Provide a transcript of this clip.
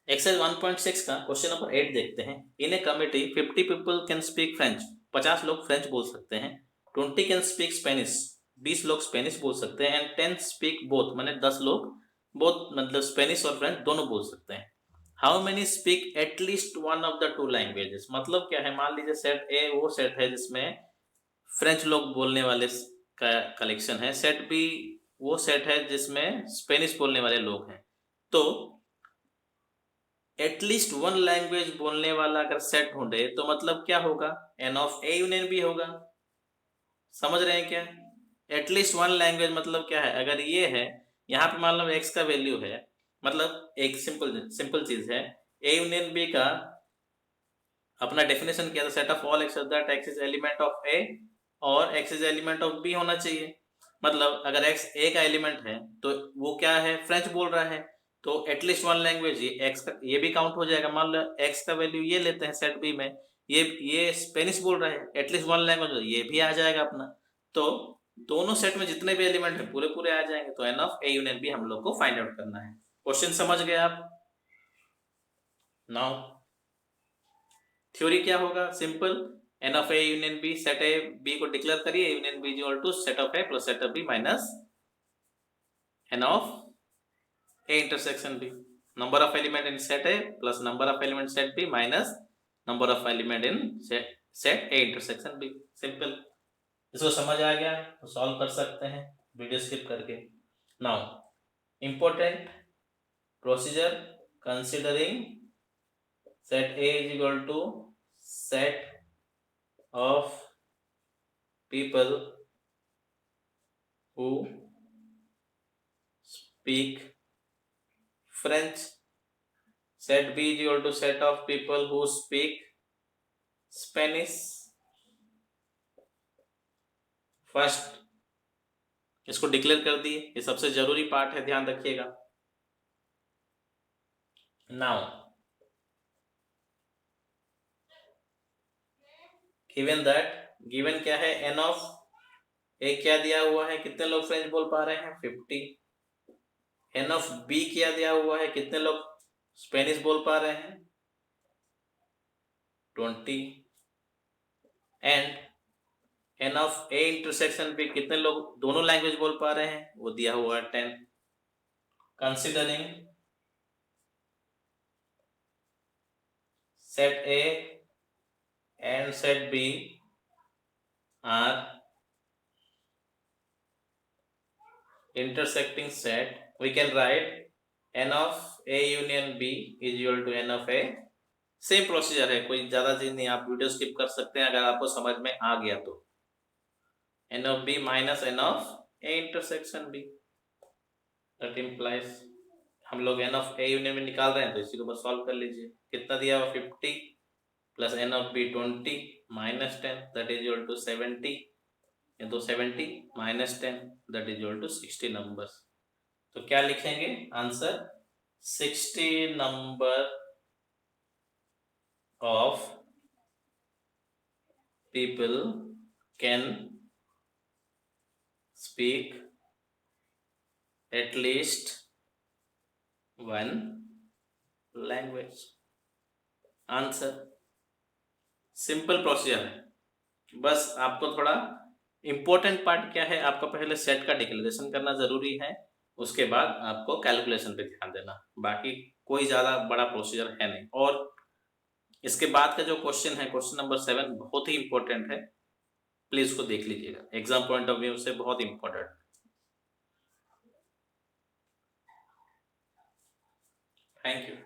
Exercise 1.6 का question number 8 देखते हैं। In a committee 50 people can speak French, 50 लोग फ्रेंच बोल सकते हैं। 20 कैन स्पीक स्पेनिश, 20 लोग स्पेनिश बोल सकते हैं। एंड 10 स्पीक बोथ, माने 10 लोग बोथ मतलब स्पेनिश और फ्रेंच दोनों बोल सकते हैं। How many speak at least one of the two languages, मतलब क्या है, मान लीजिए सेट ए वो सेट है जिसमें फ्रेंच लोग बोलने वाले का कलेक्शन है, सेट बी वो सेट है जिसमें स्पेनिश बोलने वाले लोग हैं। तो एटलीस्ट वन लैंग्वेज बोलने वाला अगर सेट ढूंढे तो मतलब क्या होगा, n of A union B होगा। समझ रहे हैं क्या? एटलीस्ट वन लैंग्वेज मतलब क्या है, अगर ये है, यहाँ पे मान लो एक्स का वैल्यू है, मतलब एक सिंपल सिंपल चीज है, ए यूनियन बी का अपना डेफिनेशन क्या था, set of all X that X is element of A और X is element of B होना चाहिए। मतलब अगर एक्स ए का एलिमेंट है तो वो क्या है, फ्रेंच बोल रहा है, तो एटलीस्ट वन लैंग्वेज ये एक्स का ये भी काउंट हो जाएगा। मान लो एक्स का वैल्यू ये लेते हैं सेट बी में, ये स्पेनिश बोल रहा है, एटलीस्ट वन लैंग्वेज ये भी आ जाएगा अपना। तो दोनों सेट में जितने भी एलिमेंट है पूरे पूरे आ जाएंगे। तो n of A union B हम लोग को फाइंड आउट करना है। क्वेश्चन समझ गए आप? नाउ थ्योरी क्या होगा, simple, n of A union B, set A B को डिक्लेयर करिए, union B equal to set of A plus set of B minus n of A intersection B. Number of element in set A plus number of element set B minus number of element in set A intersection B. Simple. इसको समझ आ गया तो solve कर सकते हैं video skip करके। Now important procedure, considering set A is equal to set of people who speak French, set B is equal to set of people who speak Spanish। First इसको डिक्लेयर कर दिए, ये सबसे जरूरी पार्ट है, ध्यान रखिएगा। नाउ गिवन दैट, गिवन क्या है, एन ऑफ ए क्या दिया हुआ है, कितने लोग फ्रेंच बोल पा रहे हैं 50। एन ऑफ बी क्या दिया हुआ है, कितने लोग स्पेनिश बोल पा रहे हैं 20। And n of A intersection पे कितने लोग दोनों लैंग्वेज बोल पा रहे हैं, वो दिया हुआ है 10। Considering set A and set B are intersecting set, we can write n of a union b is equal to n of a। Same procedure है, कोई ज्यादा चीज नहीं, आप वीडियो स्किप कर सकते हैं अगर आपको समझ में आ गया तो। n of b minus n of a intersection b, that implies हम लोग n ऑफ a यूनियन में निकाल रहे हैं तो इसी को बस सॉल्व कर लीजिए। कितना दिया हुआ 50 plus n of b 20 minus 10 that is equal to 70। ये तो 70 minus 10 that is equal to 60 numbers. तो क्या लिखेंगे answer, 60 number of people can speak at least one language. Answer simple procedure है, बस आपको थोड़ा इंपॉर्टेंट पार्ट क्या है, आपको पहले सेट का डिक्लेरेशन करना जरूरी है, उसके बाद आपको कैलकुलेशन पे ध्यान देना, बाकी कोई ज्यादा बड़ा प्रोसीजर है नहीं। और इसके बाद का जो क्वेश्चन है, क्वेश्चन नंबर 7, बहुत ही इंपॉर्टेंट है, प्लीज उसको देख लीजिएगा, एग्जाम पॉइंट ऑफ व्यू से बहुत इंपॉर्टेंट। Thank you.